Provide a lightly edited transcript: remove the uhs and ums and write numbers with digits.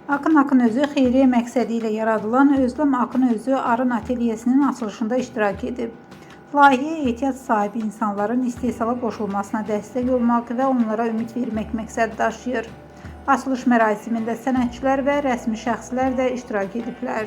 Akın Akınözü xeyriyyə məqsədi ilə yaradılan Özlem Akınözü Arın Ateliyesinin açılışında iştirak edib. Layihəyə ehtiyac sahibi insanların istehsala qoşulmasına dəstək olmaq və onlara ümid vermək məqsəd daşıyır. Açılış mərasimində sənətçilər və rəsmi şəxslər də iştirak ediblər.